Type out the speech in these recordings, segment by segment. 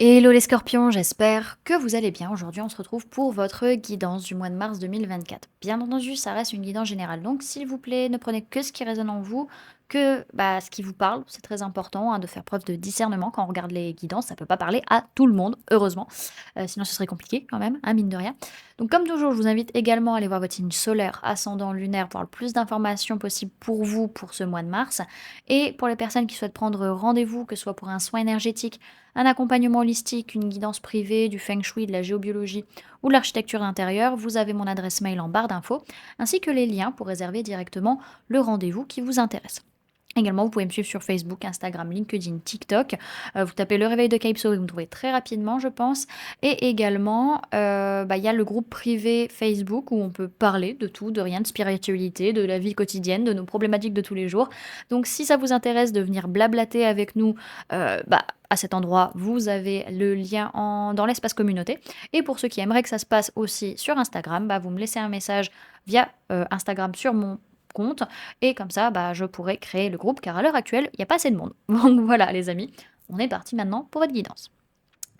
Hello les scorpions, j'espère que vous allez bien. Aujourd'hui, on se retrouve pour votre guidance du mois de mars 2024. Bien entendu, ça reste une guidance générale, donc s'il vous plaît, ne prenez que ce qui résonne en vous, que ce qui vous parle. C'est très important de faire preuve de discernement quand on regarde les guidances. Ça ne peut pas parler à tout le monde, heureusement. Sinon, ce serait compliqué quand même, mine de rien. Donc comme toujours, je vous invite également à aller voir votre signe solaire, ascendant, lunaire, pour avoir le plus d'informations possible pour vous pour ce mois de mars. Et pour les personnes qui souhaitent prendre rendez-vous, que ce soit pour un soin énergétique, un accompagnement holistique, une guidance privée, du feng shui, de la géobiologie ou de l'architecture d'intérieur, vous avez mon adresse mail en barre d'infos, ainsi que les liens pour réserver directement le rendez-vous qui vous intéresse. Également, vous pouvez me suivre sur Facebook, Instagram, LinkedIn, TikTok. Vous tapez le réveil de Calypso et vous me trouvez très rapidement, je pense. Et également, il y a le groupe privé Facebook où on peut parler de tout, de rien, de spiritualité, de la vie quotidienne, de nos problématiques de tous les jours. Donc, si ça vous intéresse de venir blablater avec nous, à cet endroit, vous avez le lien dans l'espace communauté. Et pour ceux qui aimeraient que ça se passe aussi sur Instagram, vous me laissez un message via Instagram sur mon compte et comme ça, je pourrais créer le groupe car à l'heure actuelle, il n'y a pas assez de monde. Donc voilà les amis, on est parti maintenant pour votre guidance.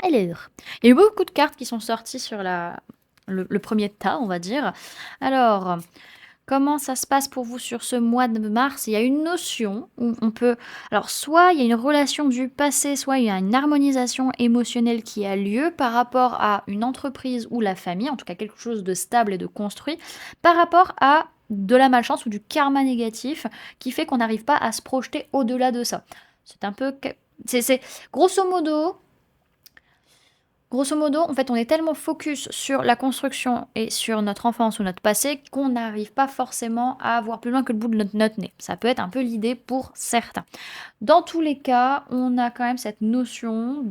Alors, il y a eu beaucoup de cartes qui sont sorties sur le premier tas, on va dire. Alors, comment ça se passe pour vous sur ce mois de mars? Il y a une notion où on peut... Alors, soit il y a une relation du passé, soit il y a une harmonisation émotionnelle qui a lieu par rapport à une entreprise ou la famille, en tout cas quelque chose de stable et de construit, par rapport à de la malchance ou du karma négatif qui fait qu'on n'arrive pas à se projeter au-delà de ça. C'est un peu... C'est grosso modo... Grosso modo, en fait, on est tellement focus sur la construction et sur notre enfance ou notre passé qu'on n'arrive pas forcément à voir plus loin que le bout de notre nez. Ça peut être un peu l'idée pour certains. Dans tous les cas, on a quand même cette notion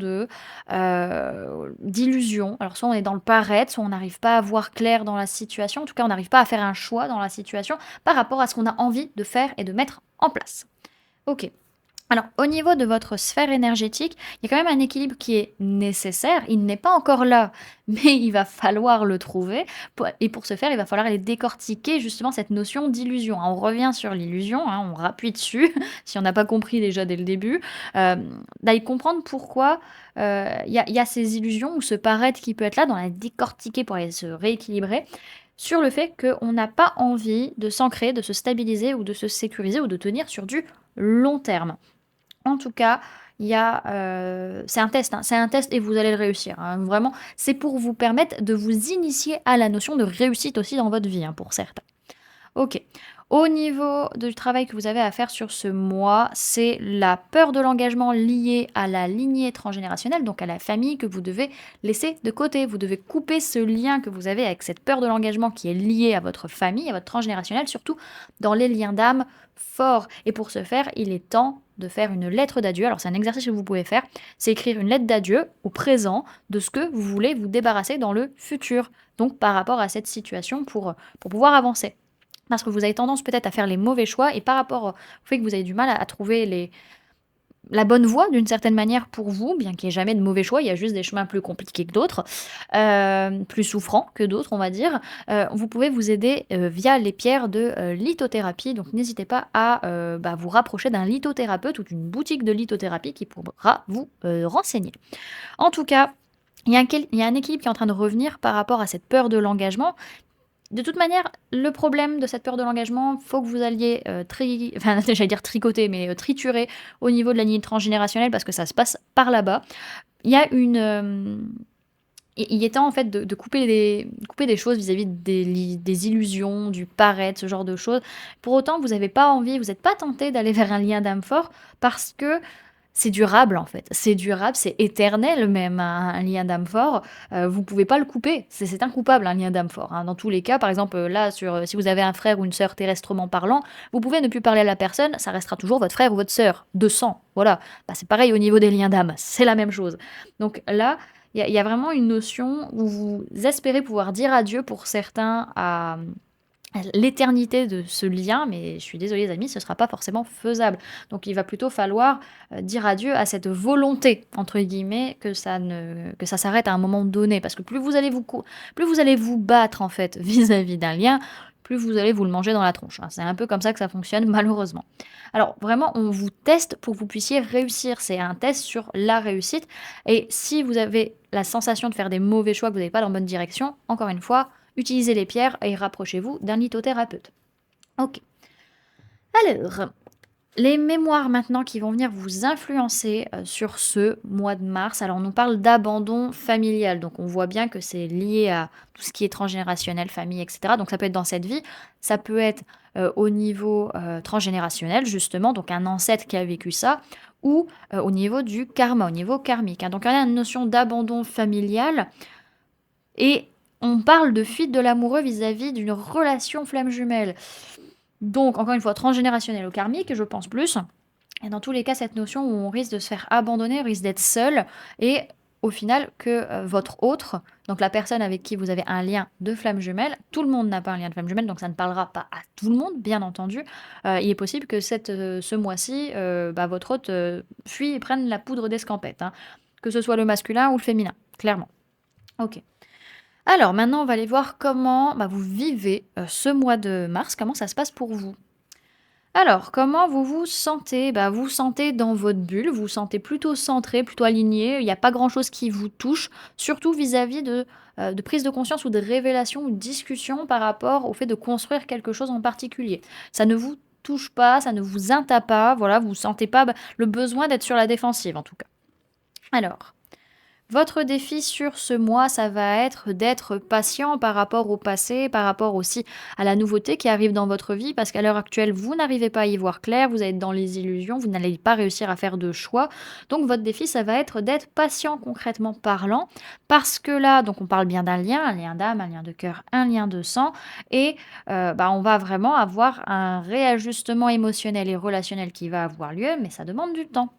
d'illusion. Alors soit on est dans le paraître, soit on n'arrive pas à voir clair dans la situation. En tout cas, on n'arrive pas à faire un choix dans la situation par rapport à ce qu'on a envie de faire et de mettre en place. Ok. Alors, au niveau de votre sphère énergétique, il y a quand même un équilibre qui est nécessaire. Il n'est pas encore là, mais il va falloir le trouver. Et pour ce faire, il va falloir aller décortiquer justement cette notion d'illusion. On revient sur l'illusion, on rappuie dessus, si on n'a pas compris déjà dès le début. D'aller comprendre pourquoi il y a ces illusions ou ce paraître qui peut être là, dans la décortiquer pour aller se rééquilibrer sur le fait qu'on n'a pas envie de s'ancrer, de se stabiliser ou de se sécuriser ou de tenir sur du long terme. En tout cas, c'est un test et vous allez le réussir, vraiment. C'est pour vous permettre de vous initier à la notion de réussite aussi dans votre vie, pour certains. OK. Au niveau du travail que vous avez à faire sur ce mois, c'est la peur de l'engagement liée à la lignée transgénérationnelle, donc à la famille que vous devez laisser de côté. Vous devez couper ce lien que vous avez avec cette peur de l'engagement qui est liée à votre famille, à votre transgénérationnel, surtout dans les liens d'âme forts. Et pour ce faire, il est temps de faire une lettre d'adieu. Alors c'est un exercice que vous pouvez faire, c'est écrire une lettre d'adieu au présent de ce que vous voulez vous débarrasser dans le futur. Donc par rapport à cette situation pour pouvoir avancer. Parce que vous avez tendance peut-être à faire les mauvais choix et par rapport au fait que vous avez du mal à trouver la bonne voie d'une certaine manière pour vous, bien qu'il n'y ait jamais de mauvais choix, il y a juste des chemins plus compliqués que d'autres, plus souffrants que d'autres, on va dire. Vous pouvez vous aider via les pierres de lithothérapie. Donc n'hésitez pas à vous rapprocher d'un lithothérapeute ou d'une boutique de lithothérapie qui pourra vous renseigner. En tout cas, il y a un équilibre qui est en train de revenir par rapport à cette peur de l'engagement. De toute manière, le problème de cette peur de l'engagement, faut que vous alliez j'allais dire tricoter, mais triturer au niveau de la lignée transgénérationnelle parce que ça se passe par là-bas. Il y a il est temps en fait de couper des choses vis-à-vis des illusions, du paraître, ce genre de choses. Pour autant, vous n'avez pas envie, vous n'êtes pas tenté d'aller vers un lien d'âme fort parce que c'est durable en fait. C'est durable, c'est éternel même un lien d'âme fort. Vous pouvez pas le couper. C'est incoupable un lien d'âme fort. Dans tous les cas, par exemple là si vous avez un frère ou une sœur terrestrement parlant, vous pouvez ne plus parler à la personne, ça restera toujours votre frère ou votre sœur de sang. Voilà. C'est pareil au niveau des liens d'âme, c'est la même chose. Donc là, il y a vraiment une notion où vous espérez pouvoir dire adieu pour certains à l'éternité de ce lien, mais je suis désolée les amis, ce ne sera pas forcément faisable. Donc il va plutôt falloir dire adieu à cette volonté, entre guillemets, que ça s'arrête à un moment donné. Parce que plus vous allez vous battre en fait vis-à-vis d'un lien, plus vous allez vous le manger dans la tronche, hein. C'est un peu comme ça que ça fonctionne malheureusement. Alors vraiment, on vous teste pour que vous puissiez réussir. C'est un test sur la réussite et si vous avez la sensation de faire des mauvais choix, que vous n'allez pas dans la bonne direction, encore une fois, utilisez les pierres et rapprochez-vous d'un lithothérapeute. OK. Alors, les mémoires maintenant qui vont venir vous influencer, sur ce mois de mars. Alors on nous parle d'abandon familial, donc on voit bien que c'est lié à tout ce qui est transgénérationnel, famille et cetera. Donc ça peut être dans cette vie, ça peut être, au niveau, transgénérationnel justement, donc un ancêtre qui a vécu ça ou, au niveau du karma, au niveau karmique, hein. Donc il y a une notion d'abandon familial et on parle de fuite de l'amoureux vis-à-vis d'une relation flamme jumelle. Donc, encore une fois, transgénérationnel ou karmique, je pense plus. Et dans tous les cas, cette notion où on risque de se faire abandonner, on risque d'être seul et au final que votre autre, donc la personne avec qui vous avez un lien de flamme jumelle, tout le monde n'a pas un lien de flamme jumelle, donc ça ne parlera pas à tout le monde, bien entendu. Il est possible que ce mois-ci, votre hôte fuit et prenne la poudre d'escampette, hein, que ce soit le masculin ou le féminin, clairement. Ok. Alors maintenant, on va aller voir comment vous vivez ce mois de mars, comment ça se passe pour vous. Alors, comment vous vous sentez? Vous vous sentez dans votre bulle, vous vous sentez plutôt centré, plutôt aligné, il n'y a pas grand-chose qui vous touche, surtout vis-à-vis de prise de conscience ou de révélation ou de discussion par rapport au fait de construire quelque chose en particulier. Ça ne vous touche pas, ça ne vous intape pas, voilà, vous ne sentez pas le besoin d'être sur la défensive en tout cas. Alors, votre défi sur ce mois, ça va être d'être patient par rapport au passé, par rapport aussi à la nouveauté qui arrive dans votre vie, parce qu'à l'heure actuelle, vous n'arrivez pas à y voir clair, vous êtes dans les illusions, vous n'allez pas réussir à faire de choix. Donc votre défi, ça va être d'être patient concrètement parlant, parce que là, donc on parle bien d'un lien, un lien d'âme, un lien de cœur, un lien de sang, et on va vraiment avoir un réajustement émotionnel et relationnel qui va avoir lieu, mais ça demande du temps.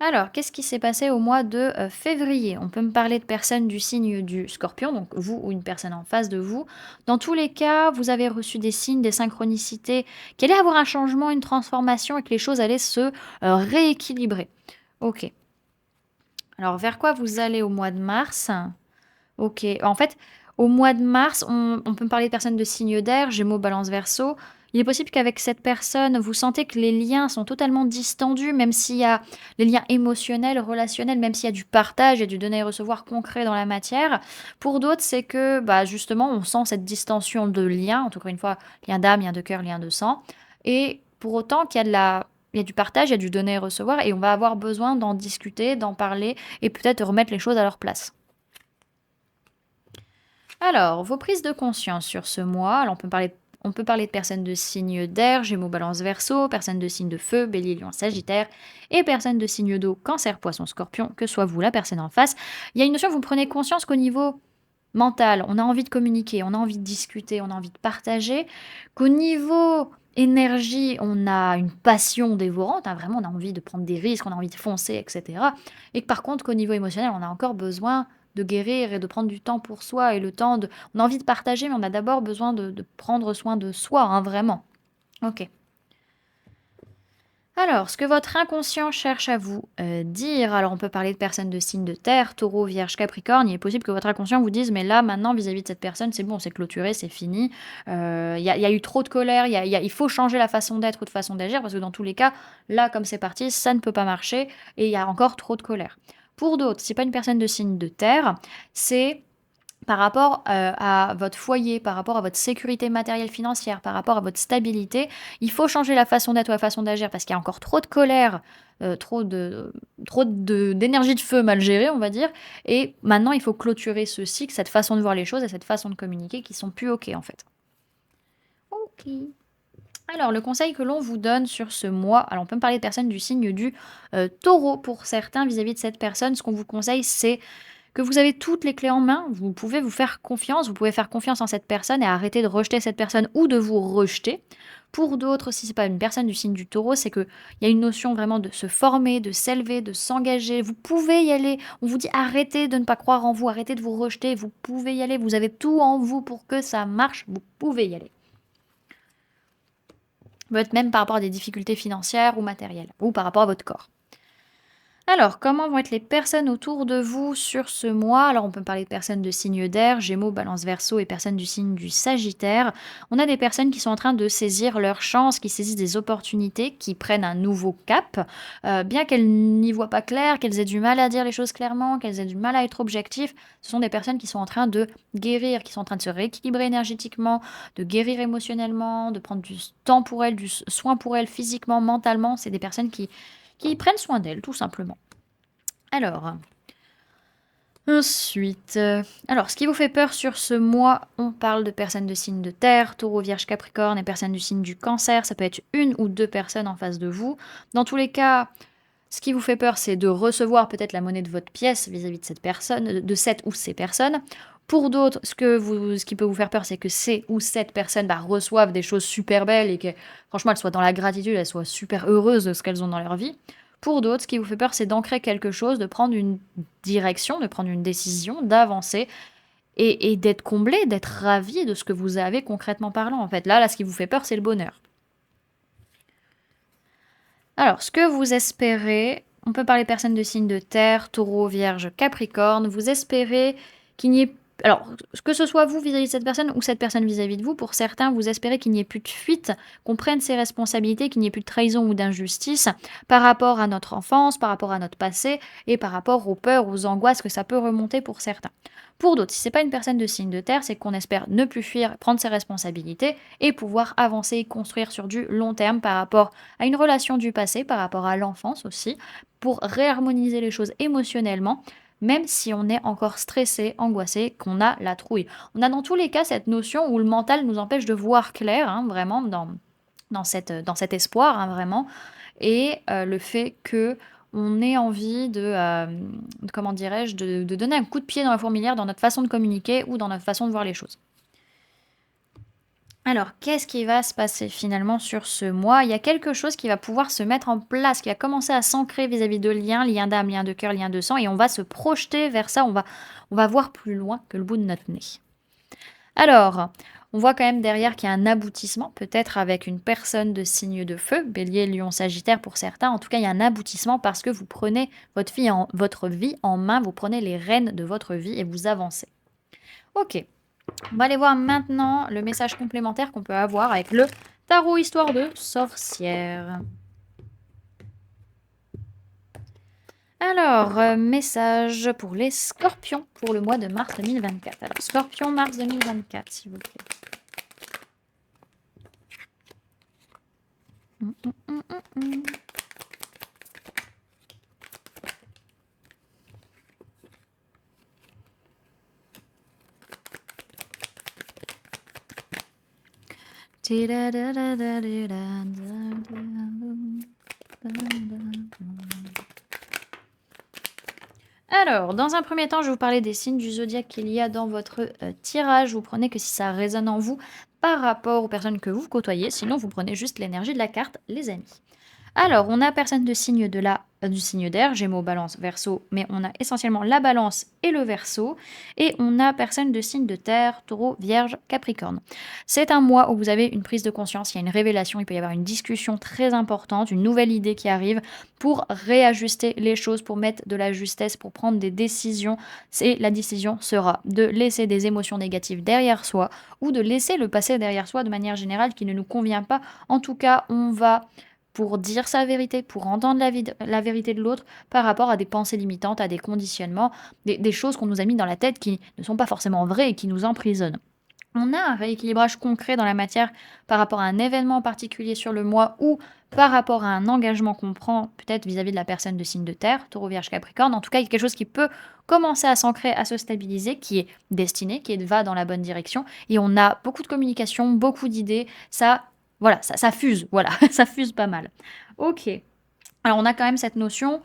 Alors, qu'est-ce qui s'est passé au mois de février? On peut me parler de personnes du signe du scorpion, donc vous ou une personne en face de vous. Dans tous les cas, vous avez reçu des signes, des synchronicités, qu'il allait avoir un changement, une transformation et que les choses allaient se rééquilibrer. Ok. Alors, vers quoi vous allez au mois de mars? OK. En fait, au mois de mars, on peut me parler de personnes de signe d'air, Gémeaux, Balance, Verseau. Il est possible qu'avec cette personne, vous sentez que les liens sont totalement distendus, même s'il y a les liens émotionnels, relationnels, même s'il y a du partage et du donner et recevoir concret dans la matière. Pour d'autres, c'est que, justement, on sent cette distension de liens, en tout cas une fois, lien d'âme, lien de cœur, lien de sang. Et pour autant qu'il y a il y a du partage, il y a du donner et recevoir, et on va avoir besoin d'en discuter, d'en parler, et peut-être de remettre les choses à leur place. Alors, vos prises de conscience sur ce mois, alors on peut parler de personnes de signes d'air, Gémeaux, Balance, Verseau, personnes de signes de feu, Bélier, Lion, Sagittaire, et personnes de signes d'eau, Cancer, Poisson, Scorpion, que soit vous la personne en face. Il y a une notion, vous prenez conscience qu'au niveau mental, on a envie de communiquer, on a envie de discuter, on a envie de partager, qu'au niveau énergie, on a une passion dévorante, hein, vraiment on a envie de prendre des risques, on a envie de foncer, etc. Et que par contre qu'au niveau émotionnel, on a encore besoin de guérir et de prendre du temps pour soi et le temps de... On a envie de partager, mais on a d'abord besoin de prendre soin de soi, hein, vraiment. Ok. Alors, ce que votre inconscient cherche à vous dire, alors on peut parler de personnes de signes de terre, taureau, vierge, capricorne, il est possible que votre inconscient vous dise, mais là, maintenant, vis-à-vis de cette personne, c'est bon, c'est clôturé, c'est fini, il y a eu trop de colère, il faut changer la façon d'être ou de façon d'agir, parce que dans tous les cas, là, comme c'est parti, ça ne peut pas marcher, et il y a encore trop de colère. Pour d'autres, c'est pas une personne de signe de terre, c'est par rapport, à votre foyer, par rapport à votre sécurité matérielle financière, par rapport à votre stabilité, il faut changer la façon d'être ou la façon d'agir parce qu'il y a encore trop de colère, trop d'énergie de feu mal gérée, on va dire et maintenant il faut clôturer ce cycle, cette façon de voir les choses et cette façon de communiquer qui sont plus OK, en fait. OK. Alors le conseil que l'on vous donne sur ce mois, alors on peut me parler de personnes du signe du, Taureau pour certains vis-à-vis de cette personne, ce qu'on vous conseille, c'est que vous avez toutes les clés en main, vous pouvez vous faire confiance, vous pouvez faire confiance en cette personne et arrêter de rejeter cette personne ou de vous rejeter. Pour d'autres, si c'est pas une personne du signe du taureau, c'est qu'il y a une notion vraiment de se former, de s'élever, de s'engager. Vous pouvez y aller. On vous dit arrêtez de ne pas croire en vous, arrêtez de vous rejeter. Vous pouvez y aller. Vous avez tout en vous pour que ça marche. Vous pouvez y aller. Peut-être même par rapport à des difficultés financières ou matérielles, ou par rapport à votre corps. Alors, comment vont être les personnes autour de vous sur ce mois? Alors, on peut parler de personnes de signe d'air, Gémeaux, Balance, Verseau et personnes du signe du Sagittaire. On a des personnes qui sont en train de saisir leur chance, qui saisissent des opportunités, qui prennent un nouveau cap, bien qu'elles n'y voient pas clair, qu'elles aient du mal à dire les choses clairement, qu'elles aient du mal à être objectives. Ce sont des personnes qui sont en train de guérir, qui sont en train de se rééquilibrer énergétiquement, de guérir émotionnellement, de prendre du temps pour elles, soin pour elles physiquement, mentalement. C'est des personnes qui prennent soin d'elles, tout simplement. Alors, ensuite, alors ce qui vous fait peur sur ce mois, on parle de personnes de signe de terre, Taureau, Vierge, Capricorne et personnes du signe du Cancer. Ça peut être une ou 2 personnes en face de vous. Dans tous les cas, ce qui vous fait peur, c'est de recevoir peut-être la monnaie de votre pièce vis-à-vis de cette personne, de cette ou ces personnes. Pour d'autres, ce qui peut vous faire peur, c'est que ces ou cette personne, bah, reçoivent des choses super belles et que franchement, elles soient dans la gratitude, elles soient super heureuses de ce qu'elles ont dans leur vie. Pour d'autres, ce qui vous fait peur, c'est d'ancrer quelque chose, de prendre une direction, de prendre une décision, d'avancer et d'être comblé, d'être ravi de ce que vous avez concrètement parlant, en fait. Là, ce qui vous fait peur, c'est le bonheur. Alors, ce que vous espérez, on peut parler personnes de signes de terre, Taureau, Vierge, Capricorne. Vous espérez qu'il n'y ait alors, que ce soit vous vis-à-vis de cette personne ou cette personne vis-à-vis de vous, pour certains, vous espérez qu'il n'y ait plus de fuite, qu'on prenne ses responsabilités, qu'il n'y ait plus de trahison ou d'injustice par rapport à notre enfance, par rapport à notre passé et par rapport aux peurs, aux angoisses que ça peut remonter pour certains. Pour d'autres, si c'est pas une personne de signe de terre, c'est qu'on espère ne plus fuir, prendre ses responsabilités et pouvoir avancer et construire sur du long terme par rapport à une relation du passé, par rapport à l'enfance aussi, pour réharmoniser les choses émotionnellement, même si on est encore stressé, angoissé, qu'on a la trouille. On a dans tous les cas cette notion où le mental nous empêche de voir clair, hein, vraiment, dans cet espoir, hein, vraiment, et le fait que on ait envie comment dirais-je, de donner un coup de pied dans la fourmilière dans notre façon de communiquer ou dans notre façon de voir les choses. Alors, qu'est-ce qui va se passer finalement sur ce mois? Il y a quelque chose qui va pouvoir se mettre en place, qui va commencer à s'ancrer vis-à-vis de liens, liens d'âme, liens de cœur, liens de sang, et on va se projeter vers ça, on va voir plus loin que le bout de notre nez. Alors, on voit quand même derrière qu'il y a un aboutissement, peut-être avec une personne de signe de feu, bélier, lion, sagittaire pour certains. En tout cas, il y a un aboutissement parce que vous prenez votre vie en main, vous prenez les rênes de votre vie et vous avancez. Ok, on va aller voir maintenant le message complémentaire qu'on peut avoir avec le tarot histoire de sorcière. Alors, message pour les scorpions pour le mois de mars 2024. Alors, scorpion, mars 2024, s'il vous plaît. Hum, hum, hum, hum, hum. Alors, dans un premier temps, je vais vous parler des signes du zodiaque qu'il y a dans votre tirage. Vous prenez que si ça résonne en vous par rapport aux personnes que vous côtoyez. Sinon, vous prenez juste l'énergie de la carte, les amis. Alors, on a personne de signe du signe d'air, Gémeaux, Balance, Verseau, mais on a essentiellement la Balance et le Verseau, et on a personne de signe de terre, Taureau, Vierge, Capricorne. C'est un mois où vous avez une prise de conscience, il y a une révélation, il peut y avoir une discussion très importante, une nouvelle idée qui arrive pour réajuster les choses, pour mettre de la justesse, pour prendre des décisions. Et la décision sera de laisser des émotions négatives derrière soi ou de laisser le passé derrière soi de manière générale qui ne nous convient pas. En tout cas, on va pour dire sa vérité, pour entendre la vérité de l'autre par rapport à des pensées limitantes, à des conditionnements, des choses qu'on nous a mis dans la tête qui ne sont pas forcément vraies et qui nous emprisonnent. On a un rééquilibrage concret dans la matière par rapport à un événement particulier sur le mois ou par rapport à un engagement qu'on prend peut-être vis-à-vis de la personne de signe de terre, Taureau, Vierge, Capricorne. En tout cas, il y a quelque chose qui peut commencer à s'ancrer, à se stabiliser, qui est destiné, va dans la bonne direction. Et on a beaucoup de communication, beaucoup d'idées. Ça, voilà, ça fuse, voilà, ça fuse pas mal. Ok. Alors on a quand même cette notion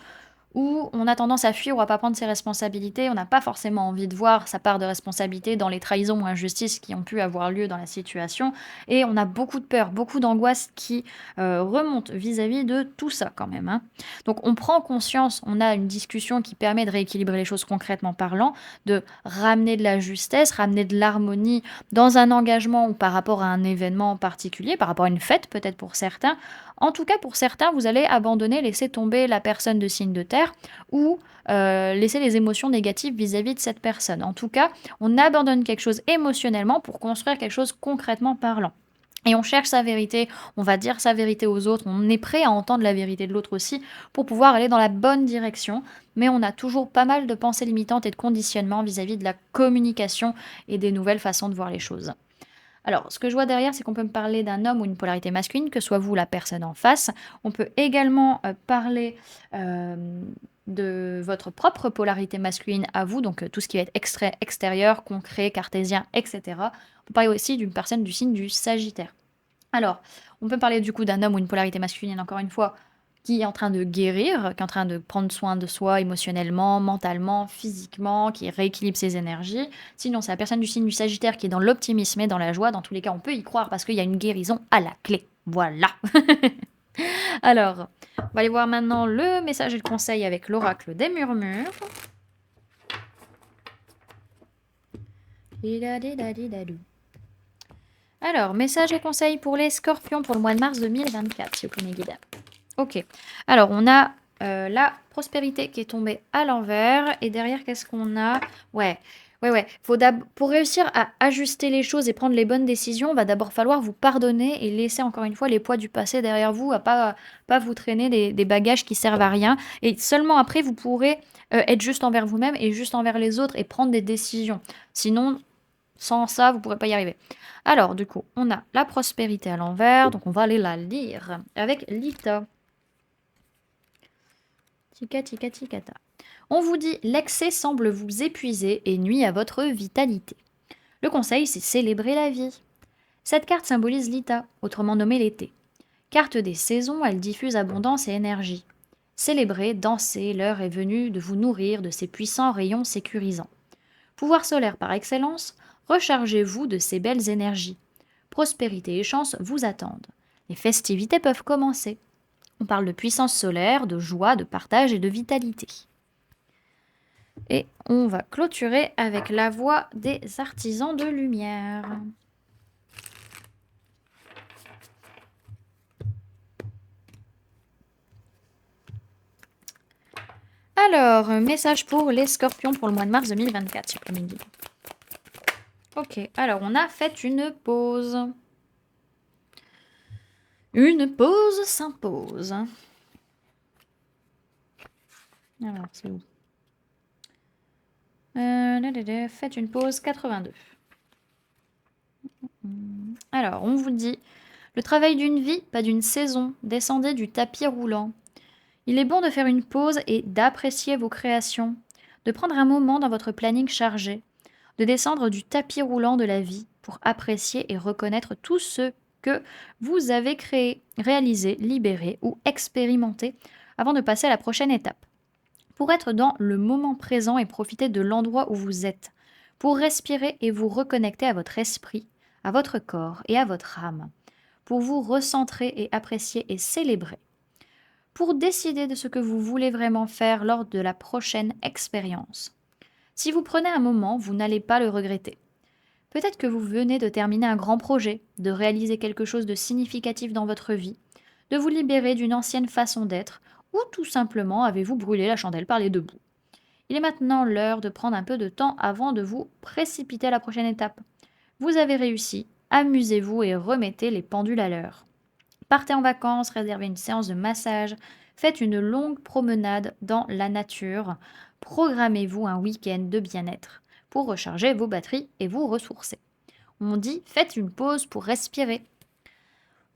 où on a tendance à fuir ou à pas prendre ses responsabilités. On n'a pas forcément envie de voir sa part de responsabilité dans les trahisons ou injustices qui ont pu avoir lieu dans la situation. Et on a beaucoup de peur, beaucoup d'angoisse qui remontent vis-à-vis de tout ça quand même, hein. Donc on prend conscience, on a une discussion qui permet de rééquilibrer les choses concrètement parlant, de ramener de la justesse, ramener de l'harmonie dans un engagement ou par rapport à un événement en particulier, par rapport à une fête peut-être pour certains. En tout cas, pour certains, vous allez abandonner, laisser tomber la personne de signe de terre colère ou laisser les émotions négatives vis-à-vis de cette personne. En tout cas, on abandonne quelque chose émotionnellement pour construire quelque chose concrètement parlant. Et on cherche sa vérité, on va dire sa vérité aux autres, on est prêt à entendre la vérité de l'autre aussi pour pouvoir aller dans la bonne direction, mais on a toujours pas mal de pensées limitantes et de conditionnements vis-à-vis de la communication et des nouvelles façons de voir les choses. Alors, ce que je vois derrière, c'est qu'on peut me parler d'un homme ou une polarité masculine, que soit vous la personne en face. On peut également parler de votre propre polarité masculine à vous, donc tout ce qui va être extrait, extérieur, concret, cartésien, etc. On peut parler aussi d'une personne du signe du Sagittaire. Alors, on peut parler du coup d'un homme ou une polarité masculine, encore une fois, qui est en train de guérir, qui est en train de prendre soin de soi émotionnellement, mentalement, physiquement, qui rééquilibre ses énergies. Sinon, c'est la personne du signe du Sagittaire qui est dans l'optimisme et dans la joie. Dans tous les cas, on peut y croire parce qu'il y a une guérison à la clé. Voilà. Alors, on va aller voir maintenant le message et le conseil avec l'oracle des murmures. Alors, message et conseil pour les scorpions pour le mois de mars 2024, s'il vous plaît, mes guides. Ok. Alors, on a la prospérité qui est tombée à l'envers. Et derrière, qu'est-ce qu'on a? Ouais. Pour réussir à ajuster les choses et prendre les bonnes décisions, va d'abord falloir vous pardonner et laisser encore une fois les poids du passé derrière vous, à pas vous traîner des bagages qui servent à rien. Et seulement après, vous pourrez être juste envers vous-même et juste envers les autres et prendre des décisions. Sinon, sans ça, vous ne pourrez pas y arriver. Alors, du coup, on a la prospérité à l'envers, donc on va aller la lire avec Lita. Tika, tika, tikata. On vous dit, l'excès semble vous épuiser et nuit à votre vitalité. Le conseil, c'est célébrer la vie. Cette carte symbolise Lita, autrement nommée l'été. Carte des saisons, elle diffuse abondance et énergie. Célébrez, dansez, l'heure est venue de vous nourrir de ces puissants rayons sécurisants. Pouvoir solaire par excellence, rechargez-vous de ces belles énergies. Prospérité et chance vous attendent. Les festivités peuvent commencer. On parle de puissance solaire, de joie, de partage et de vitalité. Et on va clôturer avec la voix des artisans de lumière. Alors, message pour les scorpions pour le mois de mars 2024, s'il vous plaît, Mindy. Ok, alors on a fait une pause. Une pause s'impose. Alors, c'est où? Faites une pause 82. Alors, on vous dit, le travail d'une vie, pas d'une saison. Descendez du tapis roulant. Il est bon de faire une pause et d'apprécier vos créations, de prendre un moment dans votre planning chargé, de descendre du tapis roulant de la vie pour apprécier et reconnaître tout ce que vous avez créé, réalisé, libéré ou expérimenté avant de passer à la prochaine étape. Pour être dans le moment présent et profiter de l'endroit où vous êtes, pour respirer et vous reconnecter à votre esprit, à votre corps et à votre âme, pour vous recentrer et apprécier et célébrer, pour décider de ce que vous voulez vraiment faire lors de la prochaine expérience. Si vous prenez un moment, vous n'allez pas le regretter. Peut-être que vous venez de terminer un grand projet, de réaliser quelque chose de significatif dans votre vie, de vous libérer d'une ancienne façon d'être, ou tout simplement avez-vous brûlé la chandelle par les deux bouts. Il est maintenant l'heure de prendre un peu de temps avant de vous précipiter à la prochaine étape. Vous avez réussi, amusez-vous et remettez les pendules à l'heure. Partez en vacances, réservez une séance de massage, faites une longue promenade dans la nature, programmez-vous un week-end de bien-être pour recharger vos batteries et vous ressourcer. On dit faites une pause pour respirer.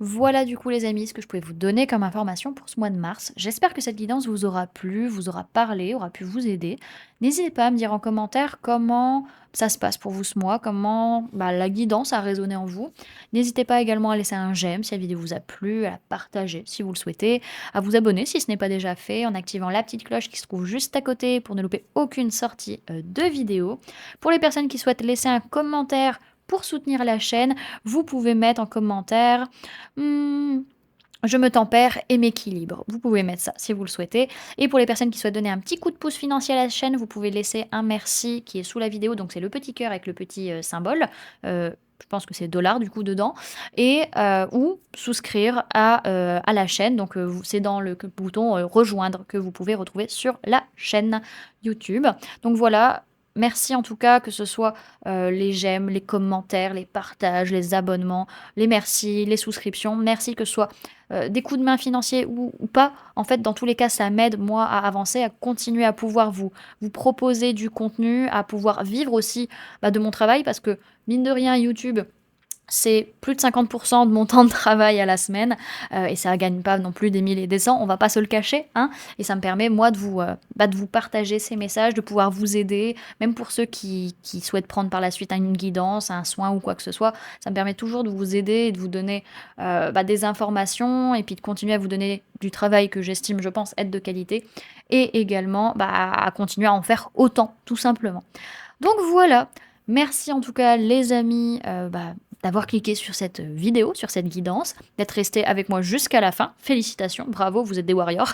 Voilà du coup les amis ce que je pouvais vous donner comme information pour ce mois de mars. J'espère que cette guidance vous aura plu, vous aura parlé, aura pu vous aider. N'hésitez pas à me dire en commentaire comment ça se passe pour vous ce mois, comment la guidance a résonné en vous. N'hésitez pas également à laisser un j'aime si la vidéo vous a plu, à la partager si vous le souhaitez, à vous abonner si ce n'est pas déjà fait en activant la petite cloche qui se trouve juste à côté pour ne louper aucune sortie de vidéo. Pour les personnes qui souhaitent laisser un commentaire pour soutenir la chaîne, vous pouvez mettre en commentaire je me tempère et m'équilibre. Vous pouvez mettre ça si vous le souhaitez. Et pour les personnes qui souhaitent donner un petit coup de pouce financier à la chaîne, vous pouvez laisser un merci qui est sous la vidéo. Donc c'est le petit cœur avec le petit symbole. je pense que c'est dollars du coup dedans et ou souscrire à la chaîne. Donc c'est dans le bouton, rejoindre que vous pouvez retrouver sur la chaîne YouTube. Donc voilà, merci en tout cas que ce soit, les j'aime, les commentaires, les partages, les abonnements, les merci, les souscriptions. Merci que ce soit, des coups de main financiers ou pas. En fait, dans tous les cas, ça m'aide moi à avancer, à continuer à pouvoir vous proposer du contenu, à pouvoir vivre aussi, bah, de mon travail parce que mine de rien YouTube c'est plus de 50 de mon temps de travail à la semaine, et ça gagne pas non plus des milliers et des cents, on va pas se le cacher, hein? Et ça me permet moi de vous partager ces messages, de pouvoir vous aider, même pour ceux qui souhaitent prendre par la suite une guidance, un soin ou quoi que ce soit. Ça me permet toujours de vous aider et de vous donner, des informations et puis de continuer à vous donner du travail que j'estime, je pense, être de qualité et également, bah, à continuer à en faire autant, tout simplement. Donc voilà, merci en tout cas les amis, d'avoir cliqué sur cette vidéo, sur cette guidance, d'être restés avec moi jusqu'à la fin. Félicitations, bravo, vous êtes des warriors.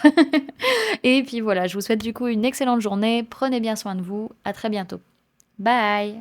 Et puis voilà, je vous souhaite du coup une excellente journée, prenez bien soin de vous, à très bientôt. Bye.